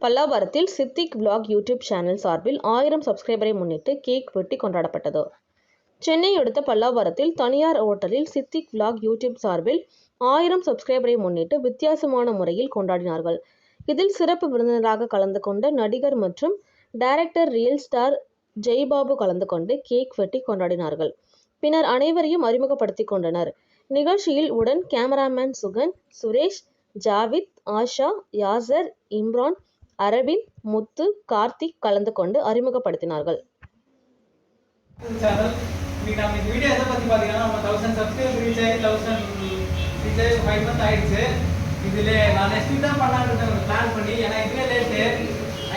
பல்லாவரத்தில் Siddique vlog YouTube channel சார்பில் 1000 சப்ஸ்கிரைபரை முன்னிட்டு கேக் வெட்டி கொண்டாடப்பட்டது. சென்னை அடுத்த பல்லாவரத்தில் தனியார் ஓட்டலில் சித்திக் விளாக் யூடியூப் சார்பில் 1000 சப்ஸ்கிரைபரை முன்னிட்டு வித்தியாசமான முறையில் கொண்டாடினார்கள். இதில் சிறப்பு விருந்தினராக கலந்து கொண்ட நடிகர் மற்றும் டைரக்டர் ரியல் ஸ்டார் ஜெய்பாபு கலந்து கொண்டு கேக் வெட்டி கொண்டாடினார்கள். பின்னர் அனைவரையும் அறிமுகப்படுத்திக் கொண்டனர். நிகழ்ச்சியில் உடன் கேமராமேன் சுகன், சுரேஷ், ஜாவித், ஆஷா, யாசர், இம்ரான், அரவிந்த், முத்து, கார்த்திக் கலந்து கொண்டு அறிமுகப்படுத்தினார்கள்.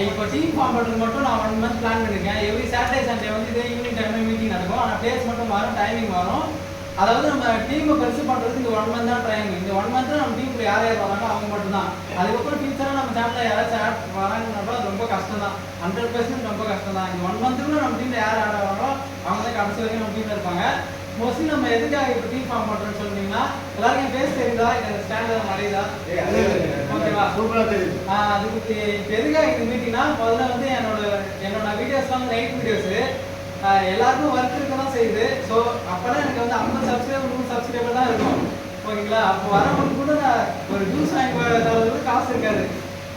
இப்போ டீம் ஃபார்ம் பண்ணுறது மட்டும் நான் 1 மந்த் பிளான் பண்ணியிருக்கேன். எவ்ரி சாட்டர்டே சண்டே வந்து இதே ஈவினிங் டைமில் மீட்டிங் நடக்கும். ஆனால் டேஸ் மட்டும் மாறும், டைமிங் மாறும். அதாவது நம்ம டீமை பெருசு பண்ணுறதுக்கு இந்த 1 மந்த் தான் ட்ரைங். இந்த 1 மந்த் நம்ம டீமுக்கு யார் யார் வராங்க அவங்க மட்டும் தான். அதுக்கப்புறம் ஃபியூச்சராக நம்ம சேனலில் யாராச்சும் ஆட் வராங்கன்னா அது ரொம்ப கஷ்டம் தான். 100% ரொம்ப கஷ்டம் தான். இந்த 1 மந்த்துக்குள்ள நம்ம டீமில் யார் ஆட் ஆகிறாங்களோ அவங்க தான் கடைசி வரைக்கும் நம்ம டீமில் இருப்பாங்க. மோஸ்ட்லி நம்ம எதுக்காக இப்போ டீம் ஃபார்ம் பண்ணுறோன்னு சொன்னீங்கன்னா எல்லாருக்கும் பேச தெரியுதா, இந்த ஸ்டாண்டர்ட் மறையுதா, ஓகேவா? சூப்பராக தெரியுது. அதுக்கு இப்போ எதுக்காக இந்த மீட்டிங்னா முதல்ல வந்து என்னோட வீடியோஸ்லாம் நைட் வீடியோஸு எல்லாருக்கும் ஒர்க் இருக்க தான் செய்யுது. ஸோ அப்போலாம் எனக்கு வந்து 50 சப்ஸ்கிரைபர் 100 சப்ஸ்கிரைபர் தான் இருக்கும், ஓகேங்களா? அப்போ வரவங்களுக்கு கூட நான் ஒரு ஜூஸ் வாங்கி தரது காசு இருக்காது,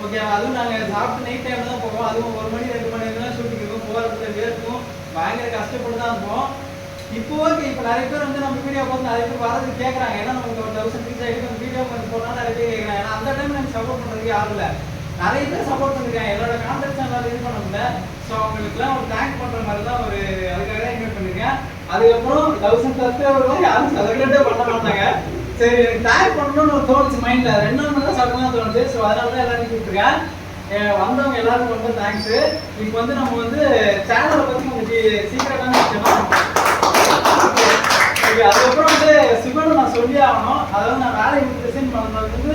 ஓகேவா? அதுவும் நாங்கள் சாப்பிட்டு நைட் டைமில் தான் போவோம். அதுவும் 1 மணி 2 மணி தான் ஷூட்டிங் இருக்கும். போகிறதுல வேர்க்கும் பயங்கர கஷ்டப்பட்டு தான் இருப்போம். இப்போ ஓகே, இப்போ நிறைய பேர் வந்து நம்ம வீடியோ பார்த்து நிறைய பேர் வரது கேட்குறாங்க. ஏன்னா நமக்கு 1000 ரீச் ஆகிட்டு நம்ம வீடியோ பார்த்து போனால் நிறைய பேர் கேட்குறாங்க. ஏன்னா அந்த டைம் எனக்கு சப்போர்ட் பண்ணுறதுக்கு யாரும் இல்லை. நிறைய பேர் சப்போர்ட் பண்ணிருக்காங்க. என்னோட கான்டாக்ட்ஸ் எல்லாரும் இது பண்ண முடியல. ஸோ அவங்களுக்குலாம் ஒரு தேங்க் பண்ணுற மாதிரி தான் ஒரு அதுக்காக தான் இன்வைட் பண்ணியிருக்கேன். அதுக்கப்புறம் 1000 சப்ஸ்கிரைபர் யாரும் செலிப்ரேட்டே பண்ண மாட்டாங்க. சரி, எனக்கு தேங்க் பண்ணணும்னு ஒரு தோணுச்சு மைண்டில். 2 நாள் மட்டும் சடனாக தோணுச்சு. ஸோ அதனால தான் எல்லாரும் கூப்பிட்டுருக்கேன். வந்தவங்க எல்லாருக்கும் ரொம்ப தேங்க்ஸு. இப்போ வந்து நம்ம வந்து சேனலை பற்றி உங்களுக்கு சீக்கிரட்டான விஷயம். அதுக்கப்புறம் வந்து சிவனை நான் சொல்லி ஆகணும். அதாவது நான் வேலை ரிசைன் பண்ணது வந்து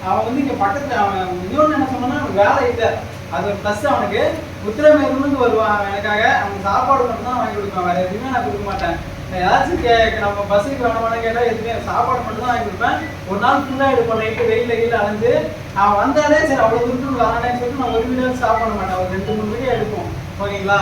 அவன் வந்து இங்கே பக்கத்தில் அவன் இன்னொன்று என்ன சொன்னா வேலை இல்லை, அது ஒரு ப்ளஸ். அவனுக்கு உத்திரமேரூர்லேருந்து வருவான். எனக்காக அவனுக்கு சாப்பாடு மட்டும் தான் வாங்கி கொடுப்பேன், வேறு எதுவுமே நான் கொடுக்க மாட்டேன். ஏதாச்சும் நம்ம பஸ்ஸுக்கு வேணாம் கேட்டால் எதுவுமே சாப்பாடு மட்டும் தான் வாங்கி கொடுப்பேன். ஒரு நாள் ஃபுல்லாக எடுப்போம், நைட்டு வெயிலில் அலைஞ்சு அவன் வந்தாலே சரி அவ்வளோ தூரத்துக்கு வரானேன்னு சொல்லிட்டு நான் ஒரு வீடியோ சாப்பிட மாட்டேன். ஒரு 2-3 வீடியோ எடுப்போம், ஓகேங்களா?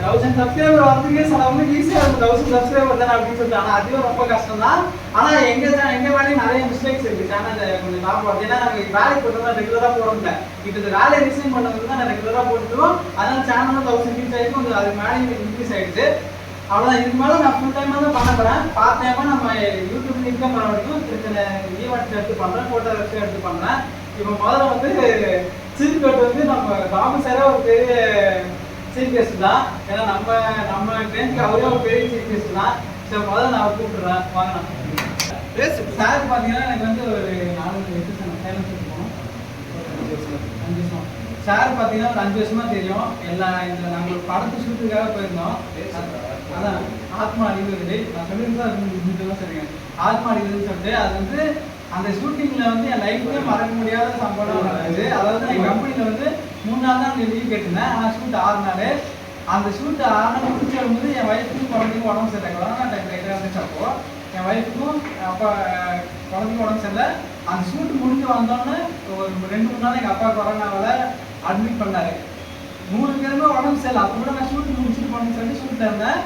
1000 சப்ஸ்கிரைபர் வரதுக்கே சிலவங்களுக்கு ஈஸியாக இருக்கும். 1000 சப்ஸ்கிரைபர் தானே அப்படின்னு சொல்லிட்டு. ஆனால் அதுவே ரொம்ப கஷ்டம் தான். ஆனால் எங்கள் வேலையும் நிறைய மிஸ்டேக்ஸ் இருக்குது. சேனல் கொஞ்சம் லாபம் வருது. ஏன்னா நாங்கள் வேலைக்கு போட்டு தான் ரெகுலராக போட முடியல. இப்போ இந்த வேலையை ரிசைன் பண்ணது தான் நான் ரெகுலராக போட்டுருவோம். அதனால சேனலும் 1000 ரீச் ஆகிட்டு கொஞ்சம் அது மேலே இன்க்ரீஸ் ஆகிடுச்சு. அவ்வளோதான். இதுக்கு மேலே நான் ஃபுல் டைமாக தான் பண்ண போகிறேன். பார்ட் டைமாக நம்ம யூடியூப்ல இன்கம் பண்ண வரைக்கும் சின்ன சின்ன ஈவெண்ட்ஸ் எடுத்து பண்ணுறேன், ஃபோட்டோ எடுத்து பண்ணுறேன். இப்போ முதல்ல வந்து சீஃப் கெஸ்ட் வந்து நம்ம பாபு சாரே ஒரு பெரிய சீஃப் கெஸ்ட் தான். ஏன்னா நம்ம ட்ரெயினுக்கு அவரே ஒரு பெரிய சீஃப் கெஸ்ட் தான். ஸோ முதல்ல நான் கூப்பிட்டுறேன், வாங்க. சார் பார்த்தீங்கன்னா எனக்கு வந்து ஒரு 4-8 சேலம் போகணும், 5 வருஷம். சார் பார்த்தீங்கன்னா ஒரு 5 வருஷமா தெரியும். இந்த நாங்கள் ஒரு படத்து ஷூட்டுக்காக போயிருந்தோம். அதான் ஆத்மா அடிவது நான் சொல்லியிருந்தேன். சரிங்க, ஆத்மா அடிவதுன்னு சொல்லிட்டு அது வந்து அந்த ஷூட்டிங்கில் வந்து என் லைஃப்லேயே மறக்க முடியாத சம்பவம் நடக்குது. அதாவது என் கம்பெனியில் வந்து 3 நாள் தான் லீவ் கேட்டிருந்தேன். ஆனால் ஷூட் 6 நாள். அந்த ஷூட் 6 நாள் முடிச்சு வரும்போது என் ஒய்ஃபுக்கும் குழந்தைக்கும் உடம்பு சரியில்லை. கொரோனா டைம் லைட்டாக இருந்துச்சு. அப்போது என் ஒய்ஃபுக்கும் அப்பா குழந்தைக்கும் உடம்பு சரியில்லை. அந்த ஷூட் முடிஞ்சு வந்தோன்னே ஒரு 2-3 நாள் எங்கள் அப்பா கொரோனாவில் அட்மிட் பண்ணார். 3 பேருமே உடம்பு சரியில்லை. அப்போ கூட நான் ஷூட் முடிச்சுட்டு போகணும்னு சொல்லி ஷூட்டில் இருந்தேன்.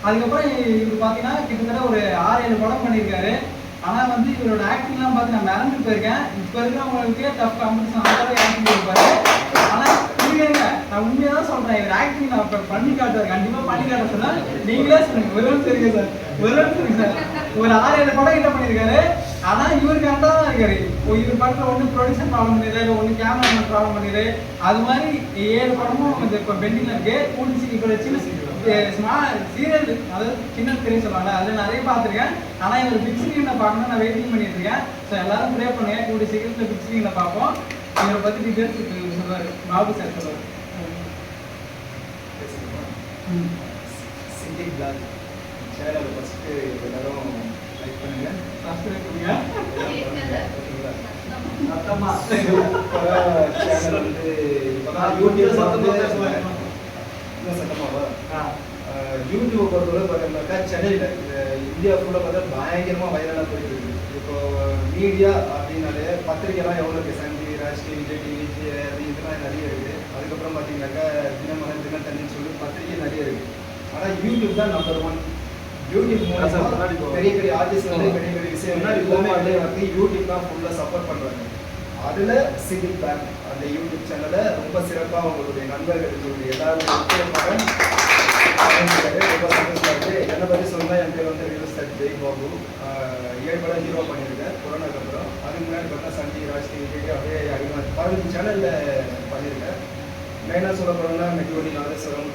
அதுக்கப்புறம் இவர் பார்த்தீங்கன்னா கிட்டத்தட்ட ஒரு 6-7 படம் பண்ணியிருக்காரு. ஆனால் வந்து இவரோட ஆக்டிங்லாம் பார்த்து நான் மறந்து போயிருக்கேன். இப்போ இருக்கிறவங்களுக்கே டஃப் காம்படிஷன் அந்த ஆக்டிங் இருப்பாரு. ஆனால் இல்லைங்க, நான் உண்மையாக தான் சொல்கிறேன். இவர் ஆக்டிங் நான் இப்போ பண்ணி காட்டுவார், கண்டிப்பாக பண்ணி காட்ட சொன்னால் நீங்களே சொல்லுங்க. ஒரு சரிங்க சார், சொல்லுங்க சார். ஒரு 6-7 படம் கிட்ட பண்ணியிருக்காரு. ஆனால் இவர் கரெக்டாக தான் இருக்காரு. இவர் படத்தில் ஒன்று ப்ரொடியூசர் ப்ராப்ளம் பண்ணிடுறாரு, இல்லை ஒன்று கேமராமேன் ப்ராப்ளம் பண்ணிடுறாரு. அது மாதிரி 7 படமும் கொஞ்சம் இப்போ பெண்டிங்கில் இருக்குது. கூடிச்சு இப்போ சின்ன சீரியல், அதாவது சின்ன தெரியும் சொல்லுவாங்க, அதில் நிறைய பார்த்துருக்கேன். ஆனால் இவர் பிக் ஸ்க்ரீனை பார்க்கணும், நான் வெயிட்டிங் பண்ணிட்டு இருக்கேன். ஸோ எல்லாரும் ப்ரே பண்ணுங்க, கூடிய சீக்கிரத்தில் பிக் ஸ்க்ரீனில் பார்ப்போம். இவரை பற்றி டீட்டெயில்ஸ் சொல்லுவார், பாபு சார் சொல்லுவார். சித்திக் விளாக் சேனலை ஃபஸ்ட்டு எல்லாரும் லைக் பண்ணுங்க, சப்ஸ்கிரைப் பண்ணுங்க. சேனல் வந்து யூடியூப் பொறுத்தவரை பார்த்தீங்கன்னாக்கா சென்னையில் இந்தியா ஃபுல்லாக பார்த்தா பயங்கரமாக வைரலாக போயிட்டு இருக்குது. இப்போ மீடியா அப்படின்னாலே பத்திரிகைலாம் எவ்வளோ இருக்குது, Sun TV, Raj TV, Vijay TV, அது இதெல்லாம் நிறைய இருக்குது. அதுக்கப்புறம் பார்த்தீங்கன்னாக்கா தினமலர், தினத்தந்தின்னு சொல்லி பத்திரிகை நிறைய இருக்குது. ஆனால் யூடியூப் தான் நம்பர் 1. யூடியூப் மூலமாக பெரிய பெரிய ஆர்டிஸ்ட் வந்து பெரிய பெரிய விஷயம் எல்லாமே வந்து யூடியூப் தான் ஃபுல்லாக சப்போர்ட் பண்ணுறாங்க. அதில் சிவிக் பேங்க் அந்த யூடியூப் சேனலை ரொம்ப சிறப்பாக உங்களுடைய நண்பர்கள் எல்லாரும் ரொம்ப சந்தோஷமாக இருக்குது. என்னை பற்றி சொன்னால் என் பேர் வந்து ரியல் ஸ்டார் ஜெய் பாபு. 7 படம் ஹீரோ பண்ணியிருக்கேன் கொரோனாக்கு அப்புறம். அதுக்கு முன்னாடி பார்த்தா Sun TV, Raj TV, Vijay அப்படியே அதிகமாக 15 சேனலில் பண்ணியிருக்கேன். மெயினாக சொல்ல போனோம்னா மெட்ரோடி, நாதேஸ்வரம்,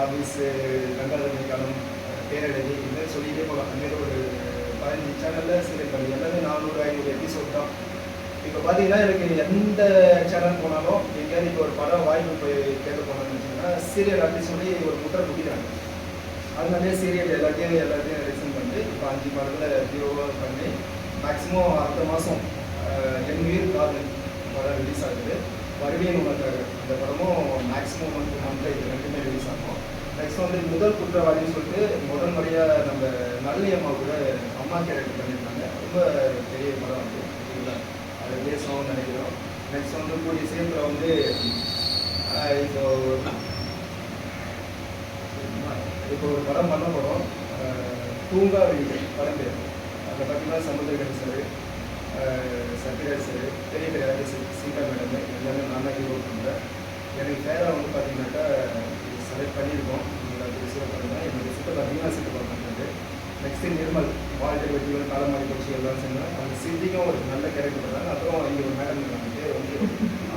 ஆஃபீஸு, கங்காதரமணி காலம், பேரழகி, இதுமாதிரி சொல்லிகிட்டே போகலாம். அதுமாரி ஒரு 15 சேனலில் சீரியல் பண்ணி எல்லாமே 400-500 எபிசோட் தான். இப்போ பார்த்தீங்கன்னா எனக்கு எந்த சேனல் போனாலும் எங்கேயாவது இப்போ ஒரு படம் வாய்ப்பு போய் கேட்க போனோம்னு வச்சிங்கன்னா சீரியல் ஆர்டிஸ்ட் சொல்லி ஒரு முட்டை குடிக்கிறாங்க. அதனாலே சீரியல் எல்லாத்தையும் ரிசன் பண்ணிட்டு இப்போ 5 படத்தில் ஹீரோவாக பண்ணி மேக்ஸிமம் அடுத்த மாதம் என் உயிர் காதல் படம் ரிலீஸ் ஆகுது. வருவேன் உனக்காக இந்த படமும் மேக்ஸிமம் மந்த்ல இது 2மே ரிலீஸ் ஆகும். நெக்ஸ்ட் வந்து முதல் குற்றவாளின்னு சொல்லிட்டு முதல் முறையாக நம்ம நல்லி அம்மா கூட அம்மா கேரக்டர் பண்ணியிருக்காங்க. ரொம்ப பெரிய படம் வந்து அது பேசணும்னு நினைக்கிறோம். நெக்ஸ்ட் வந்து கூடிய சீக்கிரம் வந்து இப்போ ஒரு படம் பண்ண போகிறோம். தூங்கா வெளியே படம் பேர். அதை பார்த்தீங்கன்னா சமுத்திரகன் சார், சத்யராஜ் சார், பெரிய பெரிய ஆர்டிஸ்ட், சீதா மேடம் எல்லாமே நான் தான் ஹீரோ பண்ணுறேன். எனக்கு ஃபேராக வந்து பார்த்தீங்கன்னாக்கா செலக்ட் பண்ணியிருக்கோம். நீங்கள் ரிசீவ் பண்ணுங்கள். என்னோடய சித்தை பார்த்தீங்கன்னா சித்து பண்ணுறது. நெக்ஸ்ட்டு நிர்மல், வாழ்க்கை வெற்றிகள், காலமாடி பட்சி எல்லாம் சொன்னேன். அந்த சித்திக்கும் ஒரு நல்ல கேரக்டர் பண்ணாங்க. அப்புறம் இங்கே ஒரு மேடம் வந்துட்டு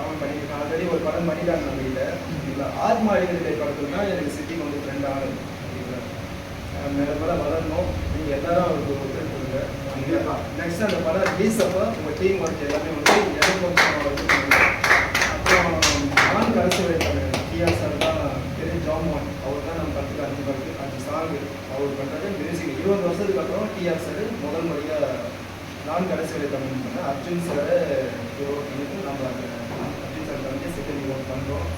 அவன் பண்ணியிருக்கான். ஆல்ரெடி ஒரு படம் பண்ணிட்டாங்க நம்ம கிட்ட. இல்லை ஆத்மாடிகளுடைய படத்தில் தான் எனக்கு சித்திக்கு வந்து ஃப்ரெண்ட் ஆனது. மேலே படம் வளரணும். நீங்கள் எல்லாரும் அவருக்கு ஒத்துழைப்பு கொடுங்க. நெக்ஸ்ட் அந்த படம் ரிலீஸ் அப்போ உங்கள் டீம் ஒர்க் எல்லாமே வந்து எனக்கு கொஞ்சம் அப்புறம் நான் கடைசி வைப்பாங்க டிஆர் சார் தான் பெரிய ஜாமான். அவர் தான் நம்ம 10 சாங் அவர் பண்ணுறது மியூசிக். 20 வருஷத்துக்கு அப்புறம் டிஆர் சார் முதல் முறையாக நான் கடைசி வரை தமிழ் பண்ணேன். அர்ஜுன் சாரை ஹீரோ பண்ணிட்டு நம்ம அந்த அர்ஜுன் சார் வந்து செகண்ட் ஹீரோ பண்ணுறோம்.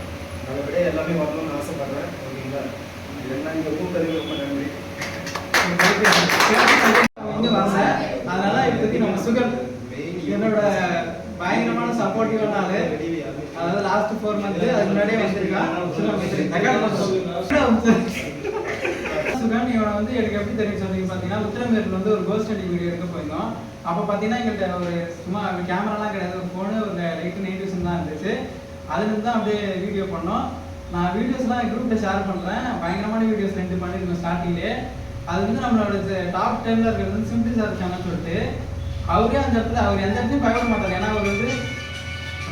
நல்லபடியாக எல்லாமே வரணும்னு ஆசைப்படுறேன். ஓகேங்களா? என்ன நீங்கள் கூப்பிட்டதுக்கு ரொம்ப நன்றி. அதனால இப்போதைக்கு நம்ம சுகர் என்னோட பயங்கரமான சப்போர்ட்டிவான ஆளு. அதாவது லாஸ்ட் 4 மந்த் அதுக்கு முன்னாடியே வந்திருக்கான். சுகன் இவனை வந்து எனக்கு எப்படி தெரியும் சொன்னீங்க பார்த்தீங்கன்னா, உத்திரமேரில் வந்து ஒரு கோஸ்ட் ஹண்டிங் வீடியோ எடுக்க போயிருந்தோம். அப்போ பார்த்தீங்கன்னா எங்கள்கிட்ட ஒரு சும்மா கேமராலாம் கிடையாது, ஒரு ஃபோனு, ஒரு லைட்டு, நெகட்டிவ்ஸ் தான் இருந்துச்சு. அதுலேருந்து தான் அப்படியே வீடியோ பண்ணோம். நான் வீடியோஸ்லாம் குரூப்பில் ஷேர் பண்ணுறேன். பயங்கரமான வீடியோஸ் 2 பண்ணியிருக்கோம் ஸ்டார்டிங்லேயே. அது வந்து நம்மளோட டாப் 10ல் இருக்கிறது வந்து சிம்பிள் சார் சேனல் சொல்லிட்டு அவரே அந்த இடத்துல அவர் எந்த இடத்துலையும் பயப்பட மாட்டார். ஏன்னா அவர் வந்து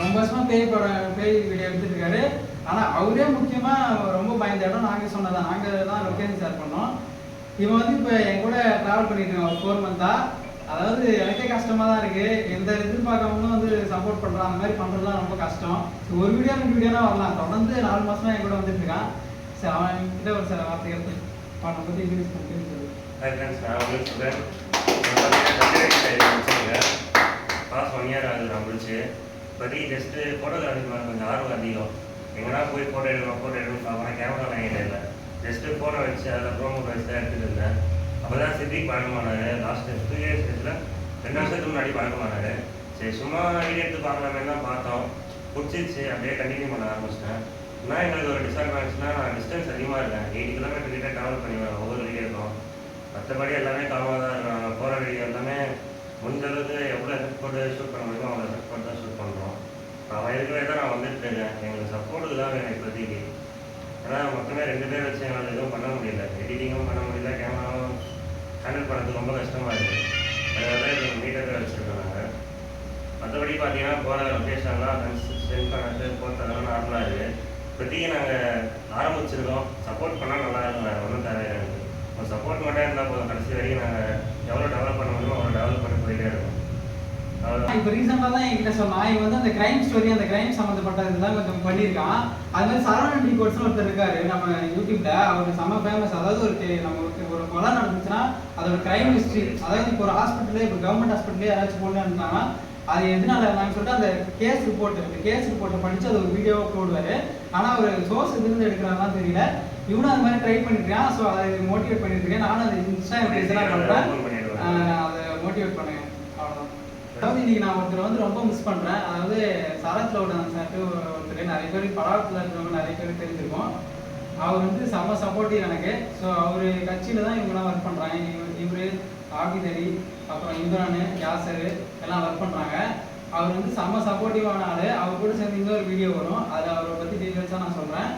ரொம்ப வருஷமாக பேய் வீடியோ எடுத்துட்டு இருக்காரு. ஆனால் அவரே முக்கியமாக ரொம்ப பயந்த இடம் நாங்கள் சொன்னதான், நாங்கள் தான் லொக்கேஷன் ஷேர் பண்ணோம். இவன் வந்து இப்போ என் கூட ட்ராவல் பண்ணிட்டு இருக்கான் ஒரு 4 மந்த்தாக. அதாவது எனக்கே கஷ்டமாக தான் இருக்குது. எந்த எதிர்பார்க்காமலும் வந்து சப்போர்ட் பண்ணுறான். அந்த மாதிரி பண்ணுறதுலாம் ரொம்ப கஷ்டம். ஒரு வீடியோ 2 வீடியோலாம் வரலாம். தொடர்ந்து 4 மாதமாக என் கூட வந்துட்டு இருக்கான். சரி, அவன் கிட்ட ஒரு சில வார்த்தைகள் அவனை பற்றி இன்ட்ரடியூஸ் பண்ணிட்டு சொல்லு. ஹாய் ஃப்ரெண்ட்ஸ், நான் உங்களுக்கு சொல்கிறேன். பாஸ் 1 இயர் ஆகுது நான் முடிச்சு. இப்போதைக்கு ஜஸ்ட்டு ஃபோட்டோகிராஃபி மேலே கொஞ்சம் ஆர்வம் அதிகம். எங்கன்னா போய் ஃபோட்டோ எடுக்கணும் பார்க்கலாம். கேமரா வாங்கிட்டு இல்லை, ஜஸ்ட்டு ஃபோட்டோ வச்சு அதில் ப்ரோமோ வச்சு தான் எடுத்துகிட்டு இருந்தேன். அப்போ தான் சித்திக் பழக்கமானார். லாஸ்ட் 2 இயர்ஸ் 2 வருஷத்துக்கு முன்னாடி பழக்கமானார். சரி, சும்மா வீடியோ எடுத்து பார்க்கலாமே தான் பார்த்தோம். பிடிச்சிச்சு, அப்படியே கண்டினியூ பண்ண ஆரம்பிச்சிட்டேன். ஆனால் எங்களுக்கு ஒரு டிஸ்அட்வான்டேஜ்னால் நான் டிஸ்டன்ஸ் அதிகமாக இருக்கேன். 8 கிலோமீட்டர் கிட்டே ட்ராவல் பண்ணி வரேன் ஒவ்வொரு வீடியோக்கும். மற்றபடி எல்லாமே காமாக தான் இருக்கும். நாங்கள் போகிற வீடியோ எல்லாமே முடிஞ்ச அளவுக்கு எவ்வளோ எஃபெக்ட் போட்டு ஷூட் பண்ண முடியுமோ அவ்வளோ எஃபெக்ட் போட்டு தான் ஷூட் பண்ணுறோம். அவன் இருக்கவே தான் நான் வந்துட்டு இருக்கேன். எங்களுக்கு சப்போர்ட்டுக்கு தான் வேணும் இப்போதைக்கு. ஆனால் மொத்தமே 2 பேர் வச்சு எங்களால் எதுவும் பண்ண முடியல. எடிட்டிங்கும் பண்ண முடியல, கேமராவும் ஹேண்டில் பண்ணுறதுக்கு ரொம்ப கஷ்டமாக இருக்குது. அதனால தான் இப்போ மீட்டர் வச்சுருக்கோம் நாங்கள். மற்றபடி பார்த்தீங்கன்னா போகிற லொக்கேஷன்லாம் சென்ட் பண்ணிட்டு போகிறதெல்லாம் நார்மலாக இருக்குது. இப்போதைக்கு நாங்கள் ஆரம்பிச்சிருக்கோம். சப்போர்ட் பண்ணால் நல்லா இருக்கும். வேறு ஒன்றும் தேவையாக இருக்குது. ஒரு சப்போர்ட் மட்டும் இருந்தால் போதும். கடைசி வரைக்கும் நாங்கள் எவ்வளோ டெவலப் பண்ண முடியுமோ அவ்வளோ டெவலப் பண்ணி போயிட்டே இருக்கோம். இப்போ ரீசெண்டாக தான் என்கிட்ட சொன்னான். இவன் வந்து அந்த கிரைம் ஸ்டோரி, அந்த கிரைம் சம்மந்தப்பட்ட இதெல்லாம் கொஞ்சம் பண்ணியிருக்கான். அது மாதிரி சரவணன் ரிப்போர்ட்ஸ்னு ஒருத்தர் இருக்காரு நம்ம யூடியூப்ல. அவருக்கு செம்ம ஃபேமஸ். அதாவது ஒரு கொலை நடந்துச்சுன்னா அதோட கிரைம் ஹிஸ்ட்ரி, அதாவது இப்போ ஒரு ஹாஸ்பிட்டலே, இப்போ கவர்மெண்ட் ஹாஸ்பிட்டலே யாராச்சும் போடணும்னு இருந்தாங்கன்னா அது எதனால நாங்கள் சொல்லிட்டு அந்த கேஸ் ரிப்போர்ட்டை படித்து அது ஒரு வீடியோவை போடுவார். ஆனால் அவர் சோர்ஸ் எதுலேருந்து எடுக்கிறாங்கலாம் தெரியல. இவனும் அது மாதிரி ட்ரை பண்ணிருக்கான். ஸோ அதை மோட்டிவேட் பண்ணிட்டு இருக்கேன். நானும் அதை இன்ஸ்டா இதெல்லாம் பண்ணுறேன். அதை மோட்டிவேட் பண்ணுங்க. அவ்வளோதான். அதாவது இன்னைக்கு நான் ஒருத்தர் வந்து ரொம்ப மிஸ் பண்ணுறேன். அதாவது சரத் லவுடன் சார்ட்டு ஒருத்தர் நிறைய பேர் படாத்தில் இருக்கிறவங்க நிறைய பேர் தெரிஞ்சிருக்கோம். அவர் வந்து செம்ம சப்போர்ட்டிவ் எனக்கு. ஸோ அவர் கட்சியில் தான் இவங்கெல்லாம் ஒர்க் பண்ணுறாங்க. இவர் ஆபிதரி, அப்புறம் இம்ரான், யாசர் எல்லாம் ஒர்க் பண்ணுறாங்க. அவர் வந்து செம்ம சப்போர்ட்டிவான ஆள். அவர் கூட சேர்ந்து இன்னொரு வீடியோ வரும், அதில் அவரை பற்றி டீட்டெயில்ஸாக நான் சொல்கிறேன்.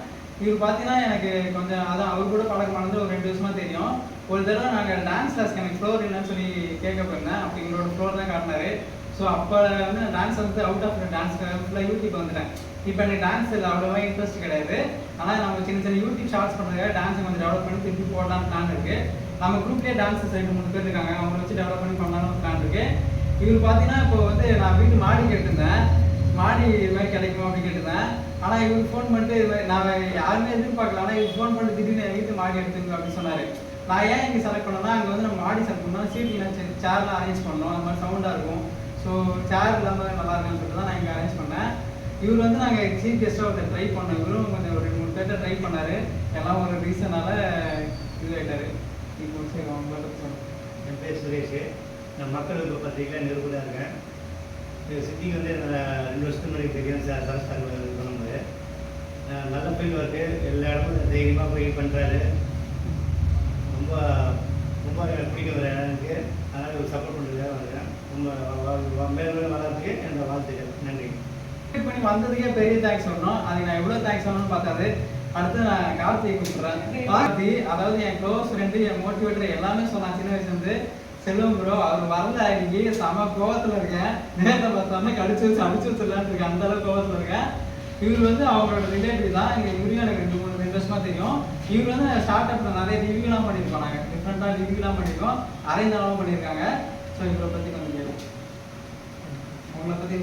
இவர் பார்த்தீங்கன்னா எனக்கு கொஞ்சம் அதான் அவர் கூட பழக்கமானது ஒரு 2 வருஷமாக தெரியும். ஒரு தடவை நாங்கள் டான்ஸ் கிளாஸ்க்கு எனக்கு ஃப்ளோர் இல்லைன்னு சொல்லி கேட்க போயிருந்தேன். அப்போ எங்களோட ஃப்ளோர் தான் காட்டினாரு. ஸோ அப்போ வந்து டான்ஸ் வந்து அவுட் ஆஃப் டான்ஸ் ஃபுல்லாக யூடியூப் வந்துட்டேன். இப்போ எனக்கு டான்ஸில் அவ்வளோவா இன்ட்ரெஸ்ட் கிடையாது. ஆனால் நம்ம சின்ன சின்ன யூடியூப் ஷார்ட்ஸ் பண்ணுறதுக்காக டான்ஸை கொஞ்சம் டெவலப் பண்ணி திருப்பி போடலான்னு பிளான் இருக்குது. நம்ம குரூப்லேயே டான்ஸஸ் 2-3 பேர் இருக்காங்க, அவங்கள வச்சு டெவலப் பண்ணி பண்ணலான்னு பிளான் இருக்குது. இவர் பார்த்தீங்கன்னா இப்போ வந்து நான் வீட்டு மாடி கேட்டிருந்தேன், மாடி இது மாதிரி கிடைக்குமா அப்படின்னு கேட்டிருந்தேன். ஆனால் இவருக்கு ஃபோன் பண்ணிட்டு இது மாதிரி நான் யாருமே எதிர்பார்க்கல. ஆனால் இவர் ஃபோன் பண்ணிட்டு திடீர்னு என் வீட்டு மாடி எடுத்துங்க அப்படின்னு சொன்னார். நான் ஏன் இங்கே செலக்ட் பண்ணேன்னா, அங்கே வந்து நம்ம மாடி செலக்ட் பண்ணோம், சீட்டில் சேர்லாம் அரேஞ்ச் பண்ணோம், அந்த மாதிரி சவுண்டாக இருக்கும். ஸோ சேர் இல்லாமல் நல்லா இருக்குன்னு சொல்லிட்டு தான் நான் இங்கே அரேஞ்ச் பண்ணேன். இவர் வந்து நாங்கள் சீஃப் கெஸ்ட்டாக ஒருத்தர் ட்ரை பண்ணோம். இவரும் கொஞ்சம் ஒரு 2-3 பேர்ட்ட ட்ரை பண்ணார். எல்லாம் ஒரு ரீசனால் இதுவாகிட்டார். இப்போ சரி அவங்கள பற்றி சொல்லுங்கள். என் பேர் சுரேஷ். நான் மக்கள் விருப்ப பத்திரிகையில் நிருபராக இருக்கேன். சித்திக்கு வந்து 2 வருஷத்துக்கு முன்னாடி தெரியும் சரஸ்தார் பண்ணும்போது நல்ல ஃபீல்டு ஒர்க்கு, எல்லா இடமும் தைரியமாக போய் பண்ணுறாரு. ரொம்ப ரொம்ப பிடிக்கும் எனக்கு. அதனால் ஒரு சப்போர்ட் பண்ணுறதுக்காக வந்துருக்கேன். ரொம்ப மேலும் வளர்றதுக்கு என்னோட வாழ்த்துக்கள். நன்றி. பண்ணி வந்ததுக்கே பெரிய தேங்க்ஸ் சொல்லணும். அதுக்கு நான் எவ்வளோ தேங்க்ஸ் சொல்லணும்னு பார்த்தாது. அடுத்து நான் கார்த்தியை கூப்பிட்றேன். கார்த்தி அதாவது என் க்ளோஸ் ஃப்ரெண்டு, என் மோட்டிவேட்டர் எல்லாமே சொன்னான் சின்ன வயசுலேருந்து. செல்வம் ப்ரோ அவர் வரல, இன்னைக்கு செம கோவத்தில் இருக்கேன். நேரில் பார்த்தாமே அடிச்சு வச்சிடலான்னு இருக்கேன், அந்த அளவுக்கு கோவத்தில் இருக்கேன். இவர் வந்து அவங்களோட ரிலேட்டிவ் தான். இவரையும் எனக்கு 2-3 வருஷமாக தெரியும். இவர் வந்து ஸ்டார்ட் அப்பில் நிறைய ரிவ்யூலாம் பண்ணியிருக்கோம். நாங்கள் டிஃப்ரெண்ட்டாக ரிவ்யூலாம் பண்ணியிருக்கோம், அரேஞ்சாலும் பண்ணியிருக்காங்க. ஸோ இவரை பற்றி கொஞ்சம் கேள்வி உங்களை பற்றி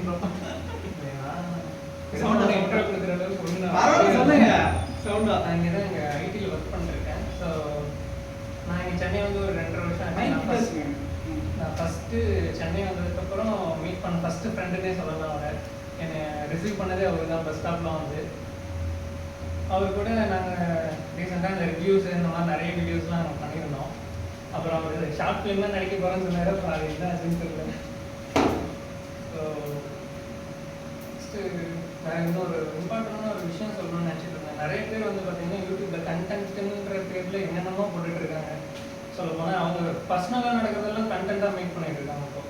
ஐடியில் ஒர்க் பண்ணிருக்கேன். ஸோ நான் இங்கே சென்னை வந்து ஒரு 2.5 வருஷம். நான் ஃபஸ்ட்டு சென்னை வந்ததுக்கப்புறம் மீட் பண்ண ஃபஸ்ட்டு ஃப்ரெண்டுன்னே சொல்லலாம். அவரை என்னை ரிசீவ் பண்ணதே அவர் தான். பஸ் ஸ்டாப்பில் வந்து அவர் கூட நாங்கள் ரீசெண்டாக இந்த ரிவ்யூஸ் இந்த மாதிரி நிறைய வீடியோஸ்லாம் நாங்கள் பண்ணியிருந்தோம். அப்புறம் அவர் ஷார்ட் ஃபிலிம்லாம் நடிக்க போகிறேன்னு சொன்னார். அப்புறம் அது என்ன சிம்பிள். ஸோ ஃபஸ்ட்டு வேறு இன்னொரு இம்பார்ட்டண்டான ஒரு விஷயம் சொல்லணும்னு நினச்சிட்டு இருந்தேன். நிறைய பேர் வந்து பார்த்தீங்கன்னா யூடியூப்பில் கண்டென்ட்டுன்ற பேரில் என்னென்னமோ போட்டுட்ருக்காங்க. சொல்ல போனால் அவங்க பர்சனலாக நடக்கிறதெல்லாம் கண்டென்ட்டாக மேக் பண்ணிட்டு இருக்காங்க. இப்போ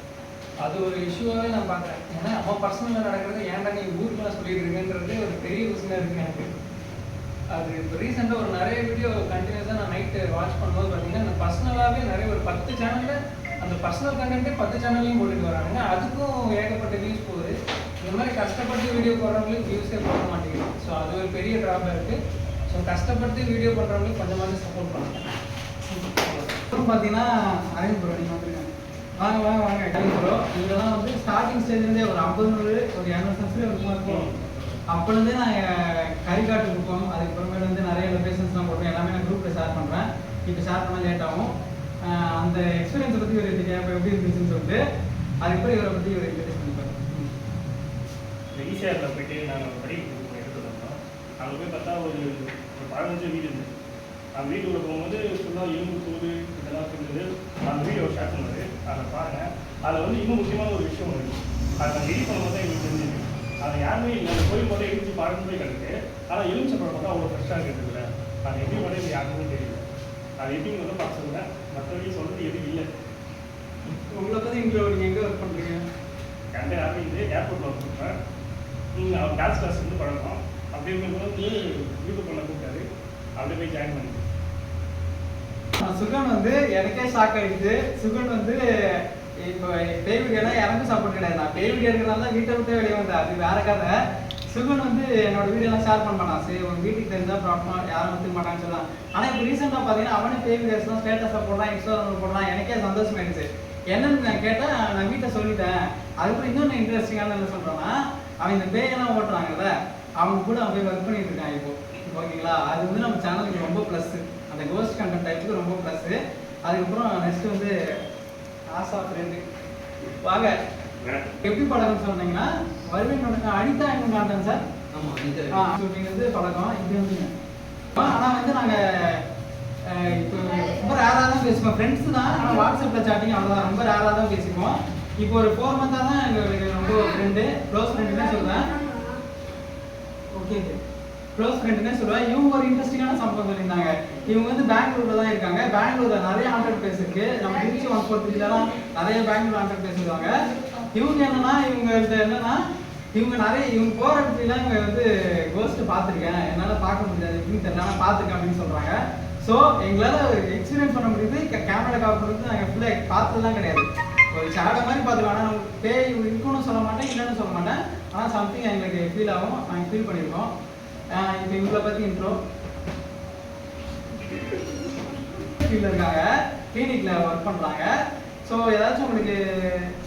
அது ஒரு இஷ்யூவாகவே நான் பார்க்குறேன். ஏன்னா அவன் பர்சனலாக நடக்கிறது ஏன்டா நீ ஊருக்குலாம் சொல்லிட்டு இருக்கேன்றது ஒரு பெரிய விஷயம் இருக்குது எனக்கு. அது இப்போ ரீசெண்டாக ஒரு நிறைய வீடியோ கண்டினியூஸாக நான் நைட்டு வாட்ச் பண்ணும்போது பார்த்தீங்கன்னா அந்த பர்சனலாகவே நிறைய ஒரு 10 சேனலில் அந்த பர்சனல் கண்டென்ட்டே 10 சேனல்லையும் போட்டுட்டு வராங்க. அதுக்கும் ஏகப்பட்ட வியூஸ் போகுது. இந்த மாதிரி கஷ்டப்பட்டு வீடியோ போடுறவங்களுக்கு வியூஸே போட மாட்டேங்குது. ஸோ அது ஒரு பெரிய ட்ராபேக் இருக்குது. ஸோ கஷ்டப்பட்டு வீடியோ பண்ணுறவங்களுக்கு கொஞ்சமாவது சப்போர்ட் பண்ணுங்க. பார்த்தீங்கன்னா அரேஞ்ச் ப்ரோ நீங்கள் வந்துருங்க, வாங்க வாங்க வாங்க அரேஞ்ச் ப்ரோ. இதெல்லாம் வந்து ஸ்டார்டிங் ஸ்டேஜ்லேருந்தே ஒரு 50 ஒரு 200 சப்ஸ்கிரைபர் இருக்கும். அப்போலேருந்தே நான் கறிக்காட்டு கொடுப்போம். அதுக்கப்புறமேட்டு வந்து நிறைய லொக்கேஷன்ஸ்லாம் போடுறோம். எல்லாமே நான் குரூப்பில் ஷேர் பண்ணுறேன். இப்போ ஷேர் பண்ணால் லேட் ஆகும். அந்த எக்ஸ்பீரியன்ஸை பற்றி இவர் இப்போ எப்படி இருந்துச்சுன்னு சொல்லிட்டு அதுக்கப்புறம் இவரை பற்றி இவர் இன்ட்ரடியூஸ் பண்ணிப்பார். ஈஸியாக போயிட்டு நாங்கள் படிக்க எடுத்து வந்தோம். அங்கே போய் பார்த்தா ஒரு 15 வீடு இருந்தது. அந்த வீட்டுக்குள்ள போகும்போது ஃபுல்லாக எலும்பு தூள் இதெல்லாம் இருந்தது. அந்த வீடியோ ஷேர் பண்ணது அதை பாருங்கள். அதில் வந்து இன்னும் முக்கியமான ஒரு விஷயம் இருக்குது. அதை நான் எடிட் பண்ணும்போது தான் எங்களுக்கு தெரிஞ்சுது. அதை யாருமே இல்லை, அந்த கோயில் போட்டு இடிச்சு பாருன்னு போய் கிடக்கு. ஆனால் எலுமிச்சை படம் மட்டும் அவ்வளோ ஃப்ரெஷ்ஷாக இருக்குதுல்ல. அது எப்படி மட்டும் இது யாருக்குமே தெரியல. அது எப்படிங்கிறத பார்த்து சொல்லுங்கள். மற்றபடி சொல்கிறது எதுவும் இல்லை. உங்களை பற்றி இங்கே நீங்கள் எங்கே ஒர்க் பண்ணுறீங்க? என்கிட்ட யாருமே இது ஏர்போர்ட்டில் ஒர்க் பண்ணுறேன். அவர் டான்ஸ் கிளாஸ் வந்து பழக்கம். அப்படி இருக்கும்போது யூடியூப் பண்ண கூப்பிட்டாரு. அப்படியே போய் ஜாயின் பண்ணி சுகன் வந்து எனக்கே ஷாக் ஆகிடுச்சு. சுகன் வந்து இப்போ பேய் வீடியோனா எனக்கும் சப்போர்ட் கிடையாது. நான் பேய் வீடியோ இருக்கிறனால தான் வீட்டை விட்டே வெளியே வந்தேன். அது வேற கதை. சுகன் வந்து என்னோட வீடியோலாம் ஷேர் பண்ண மாட்டான். சரி உங்கள் வீட்டுக்கு தெரிஞ்சால் ப்ராப்ளமாக யாரும் வந்துக்க மாட்டான்னு சொல்லலாம். ஆனால் இப்போ ரீசெண்டாக பார்த்தீங்கன்னா அவனே பேய் வீடியோஸ்லாம் ஸ்டேட்டஸாக போடுறான், இன்ஸ்டாகிராமில் போடுறான். எனக்கே சந்தோஷமாயிடுச்சு. என்னன்னு நான் கேட்டேன், நான் வீட்டை சொல்லிட்டேன். அதுக்கப்புறம் இன்னொன்று இன்ட்ரெஸ்டிங்கான என்ன சொல்கிறேன்னா, அவன் இந்த பேயெல்லாம் ஓட்டுறாங்கல்ல, அவங்க கூட அவன் போய் ஒர்க் பண்ணிட்டு இருக்கான் இப்போ. ஓகேங்களா? அது வந்து நம்ம சேனலுக்கு ரொம்ப ப்ளஸ்ஸு. அந்த கோஸ்ட் கண்டென்ட் டைப்புக்கு ரொம்ப ப்ளஸ்ஸு. அதுக்கப்புறம் நெக்ஸ்ட் வந்து ஆசா ஃப்ரெண்டு வாங்க. எப்படி பழக்கம் சொன்னீங்கன்னா வருவீங்க அனிதா எங்க மாட்டேன் சார். ஆமாம் ஷூட்டிங் வந்து பழக்கம் இப்படி வந்துங்க. ஆனால் வந்து நாங்கள் இப்போ ரொம்ப ரேராக தான் பேசுவோம். ஃப்ரெண்ட்ஸு தான், ஆனால் வாட்ஸ்அப்பில் சாட்டிங் அவ்வளோதான். ரொம்ப ரேராக தான் பேசிப்போம். இப்போ ஒரு 4 மந்த்தாக தான் எங்களுக்கு ரொம்ப ஃப்ரெண்டு, க்ளோஸ் ஃப்ரெண்டுன்னே சொல்லுவேன். ஓகே, க்ளோஸ் ஃப்ரெண்டுன்னே சொல்லுவேன். இவங்க ஒரு இன்ட்ரெஸ்டிங்கான சம்பவம் சொல்லியிருந்தாங்க. இவங்க வந்து பெங்களூரில் தான் இருக்காங்க. பெங்களூரில் நிறைய ஹாண்டட் பிளேஸ் இருக்குது. நம்ம திருச்சி 143 நிறைய பெங்களூர் ஹாண்டட் பிளேஸ் இருக்காங்க. இவங்க என்னன்னா, இவங்க போகிற இடத்துலாம் இவங்க வந்து கோஸ்ட்டு பார்த்துருக்கேன், என்னால் பார்க்க முடியாது எப்படின்னு தெரியல, ஆனால் பார்த்துருக்கேன் அப்படின்னு சொல்கிறாங்க. ஸோ எங்களால் எக்ஸ்பீரியன்ஸ் பண்ண முடியுது. கேமரா காப்புறது நாங்கள் ஃபுல்லாக பார்த்ததுலாம் கிடையாது. ஒரு ஷேடோ மாதிரி பார்த்துருக்கோம். ஆனால் பேய் இருக்குன்னு சொல்ல மாட்டேன், இல்லைன்னு சொல்ல மாட்டேன். ஆனால் சம்திங் எங்களுக்கு ஃபீல் ஆகும், நாங்கள் ஃபீல் பண்ணியிருக்கோம். இப்போ இவங்களை பற்றி இன்ட்ரோ. ஃபீல்டில் இருக்காங்க, கிளினிக்கில் ஒர்க் பண்ணுறாங்க. ஸோ ஏதாச்சும் உங்களுக்கு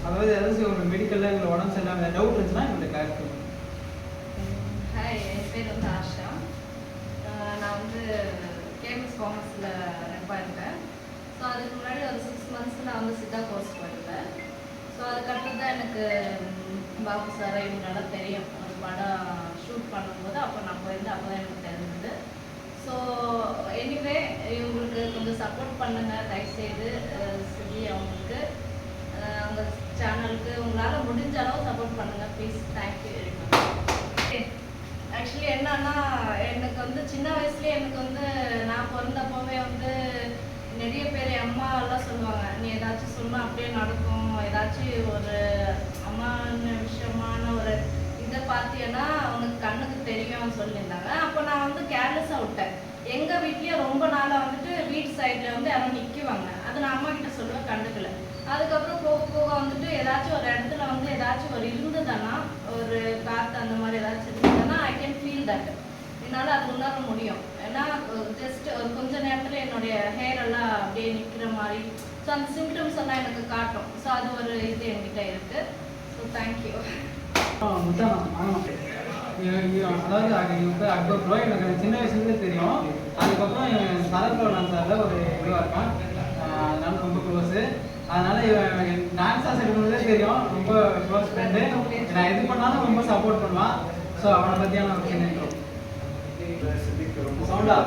அதாவது ஏதாச்சும் ஒரு மெடிக்கலில் எங்களை உடம்பு சரியில்லாம டவுட் இருந்துச்சுன்னா எங்களுக்கு கிளாரிஃபை. ஹாய், என் பேர் வந்து ஆஷா. நான் வந்து கேஎம்எஸ் காமர்ஸில் ரெப்பாக இருக்கேன். ஸோ அதுக்கு முன்னாடி ஒரு 6 months நான் வந்து சித்தா கோர்ஸ் போயிருந்தேன். ஸோ அதுக்கப்புறம் தான் எனக்கு பாபு சார் இவங்களால தெரியும். ஒரு படம் ஷூட் பண்ணும்போது அப்போ நான் போயிருந்தேன், அப்போ தான் எனக்கு தெரிஞ்சது. ஸோ எனிவே இவங்களுக்கு கொஞ்சம் சப்போர்ட் பண்ணுங்கள் தயவுசெய்து. சிதி அவங்களுக்கு அவங்க சேனலுக்கு உங்களால் முடிஞ்ச அளவு சப்போர்ட் பண்ணுங்கள் please. Thank you very much. Actually என்னன்னா, எனக்கு வந்து சின்ன வயசுலேயே எனக்கு வந்து நான் பிறந்தப்போவே வந்து நிறைய பேர் அம்மா எல்லாம் சொல்லுவாங்க, நீ ஏதாச்சும் சொன்னால் அப்படியே நடக்கும், ஏதாச்சும் ஒரு அம்மான விஷயமான ஒரு இதை பார்த்தீங்கன்னா உனக்கு கண்ணுக்கு தெரியும் சொல்லியிருந்தாங்க. அப்போ நான் வந்து கேர்லெஸ்ஸாக விட்டேன். எங்கள் வீட்லேயே ரொம்ப நாளாக வந்துட்டு வீட்டு சைடில் வந்து யாரும் நிற்குவாங்க, அது நான் அம்மா கிட்ட சொல்லுவேன், கண்டுக்கல. அதுக்கப்புறம் போக போக வந்துட்டு ஏதாச்சும் ஒரு இடத்துல வந்து ஏதாச்சும் ஒரு இருந்ததுன்னா, ஒரு காற்று அந்த மாதிரி ஏதாச்சும் இருந்ததுன்னா ஐ கேன் ஃபீல் தட். என்னால் அது உணர முடியும். ஏன்னா ஜஸ்ட் ஒரு கொஞ்ச நேரத்தில் என்னுடைய ஹேர் எல்லாம் அப்படியே நிற்கிற மாதிரி, ஸோ அந்த சிம்டம்ஸ் எல்லாம் எனக்கு காட்டும். ஸோ அது ஒரு இது என்கிட்ட இருக்குது. So thank you. அதாவது இவங்க அக்பர் ப்ரோ எனக்கு சின்ன வயசுலேருந்தே தெரியும். அதுக்கப்புறம் சரத்கோலான் சாரில் ஒரு இதுவாக இருக்கான், அதனால ரொம்ப க்ளோஸு. அதனால இவன் டான்ஸாக செடும்போதே தெரியும், ரொம்ப க்ளோஸ் ஃப்ரெண்டு. நான் எது பண்ணாலும் ரொம்ப சப்போர்ட் பண்ணுவான். ஸோ அவனை பற்றியான ஒரு சின்ன இன்ட்ரோ. சவுண்டா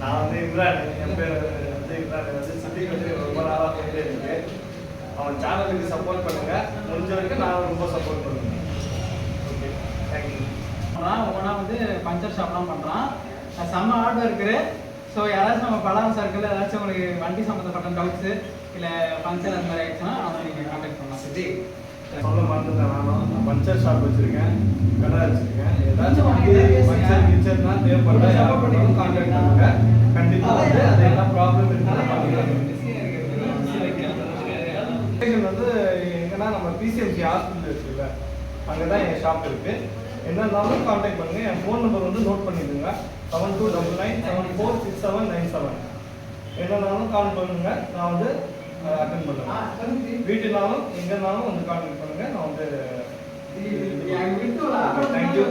நான் வந்து இம்ரான், என் பேர் வந்து இம்ரான். வந்து சித்திக்கு வந்து ரொம்ப நாளாக போயிட்டே இருக்கு. அவன் சேனலுக்கு சப்போர்ட் பண்ணுங்க, முடிஞ்ச வரைக்கும் நான் ரொம்ப சப்போர்ட் பண்ணுவேன். Okay, thank you. ஒவ்வொன்றா வந்து பஞ்சர் ஷாப்லாம் பண்ணுறான், செம்ம ஹார்ட் ஒர்க்கரு. ஸோ யாராச்சும் நம்ம படம் சர்க்கிள் ஏதாச்சும் உங்களுக்கு வண்டி சம்மந்தப்பட்ட டவுட்ஸு இல்லை பஞ்சர் அந்த மாதிரி ஆயிடுச்சுன்னா அவனை நீங்கள் கான்டாக்ட் பண்ணலாம். சித்தி சொல்ல மறந்துட்டேன், நான் பஞ்சர் ஷாப் வச்சுருக்கேன், கடை வச்சுருக்கேன். ஏதாச்சும் வந்து பஞ்சர் கிச்சர்னா தேவைப்படுற யாரும் கான்டாக்ட் பண்ணுங்க. கண்டிப்பாக வந்து அது என்ன ப்ராப்ளம் இருக்குன்னு பண்ணிக்கலாம். வந்து எங்கன்னா நம்ம பிசிஎம்சி ஹாஸ்பிட்டல் இருக்குல்ல, அங்கே தான் என் ஷாப் இருக்குது. என்னன்னாலும் கான்டாக்ட் பண்ணுங்கள். என் ஃபோன் நம்பர் வந்து நோட் பண்ணிடுங்க, 7299746797. என்னன்னாலும் கால் பண்ணுங்கள், நான் வந்து அட்டென்ட் பண்ணுவேன். வீட்டுனாலும் எங்கேனாலும் வந்து கான்டாக்ட் பண்ணுங்கள், நான் வந்து தேங்க்யூ.